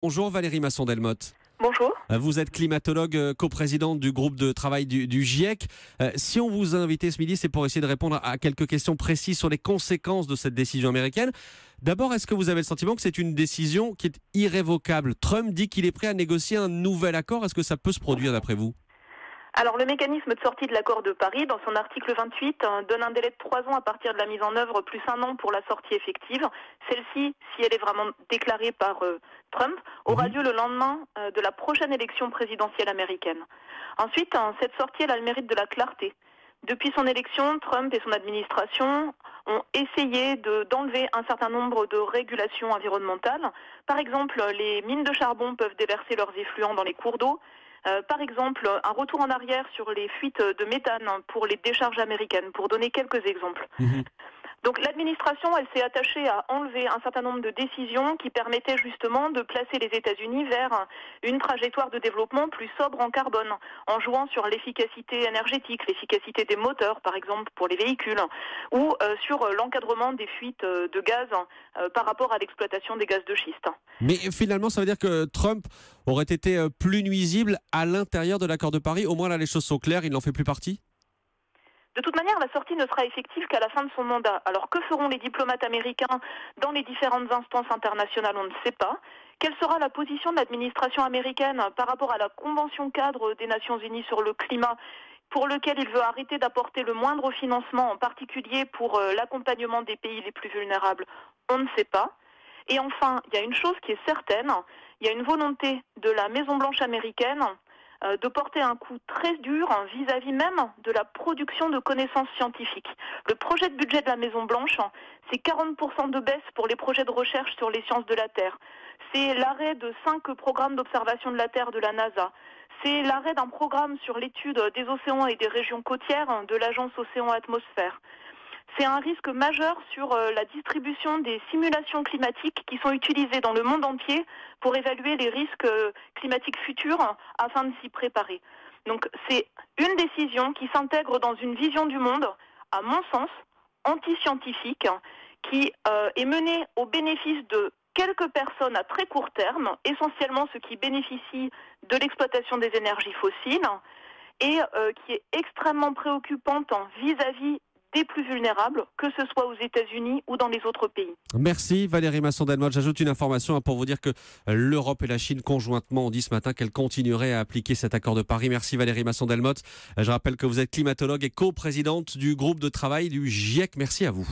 Bonjour Valérie Masson-Delmotte. Bonjour. Vous êtes climatologue, coprésidente du groupe de travail du GIEC. Si on vous a invité ce midi, c'est pour essayer de répondre à quelques questions précises sur les conséquences de cette décision américaine. D'abord, est-ce que vous avez le sentiment que c'est une décision qui est irrévocable? Trump dit qu'il est prêt à négocier un nouvel accord. Est-ce que ça peut se produire d'après vous? Alors le mécanisme de sortie de l'accord de Paris, dans son article 28, donne un délai de 3 ans à partir de la mise en œuvre, plus 1 an pour la sortie effective. Celle-ci, si elle est vraiment déclarée par Trump, aura lieu le lendemain de la prochaine élection présidentielle américaine. Ensuite, cette sortie elle a le mérite de la clarté. Depuis son élection, Trump et son administration ont essayé d'enlever un certain nombre de régulations environnementales. Par exemple, les mines de charbon peuvent déverser leurs effluents dans les cours d'eau. Par exemple, un retour en arrière sur les fuites de méthane pour les décharges américaines, pour donner quelques exemples. Donc l'administration, elle s'est attachée à enlever un certain nombre de décisions qui permettaient justement de placer les États-Unis vers une trajectoire de développement plus sobre en carbone, en jouant sur l'efficacité énergétique, l'efficacité des moteurs, par exemple, pour les véhicules, ou sur l'encadrement des fuites de gaz par rapport à l'exploitation des gaz de schiste. Mais finalement, ça veut dire que Trump aurait été plus nuisible à l'intérieur de l'accord de Paris. Au moins là, les choses sont claires, il n'en fait plus partie? De toute manière, la sortie ne sera effective qu'à la fin de son mandat. Alors que feront les diplomates américains dans les différentes instances internationales, on ne sait pas. Quelle sera la position de l'administration américaine par rapport à la Convention cadre des Nations Unies sur le climat, pour lequel il veut arrêter d'apporter le moindre financement, en particulier pour l'accompagnement des pays les plus vulnérables? On ne sait pas. Et enfin, il y a une chose qui est certaine, il y a une volonté de la Maison-Blanche américaine de porter un coup très dur vis-à-vis même de la production de connaissances scientifiques. Le projet de budget de la Maison-Blanche, c'est 40% de baisse pour les projets de recherche sur les sciences de la Terre. C'est l'arrêt de 5 programmes d'observation de la Terre de la NASA. C'est l'arrêt d'un programme sur l'étude des océans et des régions côtières de l'agence Océan-Atmosphère. C'est un risque majeur sur la distribution des simulations climatiques qui sont utilisées dans le monde entier pour évaluer les risques climatiques futurs afin de s'y préparer. Donc c'est une décision qui s'intègre dans une vision du monde, à mon sens, anti-scientifique, qui est menée au bénéfice de quelques personnes à très court terme, essentiellement ceux qui bénéficient de l'exploitation des énergies fossiles, et qui est extrêmement préoccupante vis-à-vis des plus vulnérables, que ce soit aux États-Unis ou dans les autres pays. Merci Valérie Masson-Delmotte. J'ajoute une information pour vous dire que l'Europe et la Chine conjointement ont dit ce matin qu'elles continueraient à appliquer cet accord de Paris. Merci Valérie Masson-Delmotte. Je rappelle que vous êtes climatologue et coprésidente du groupe de travail du GIEC. Merci à vous.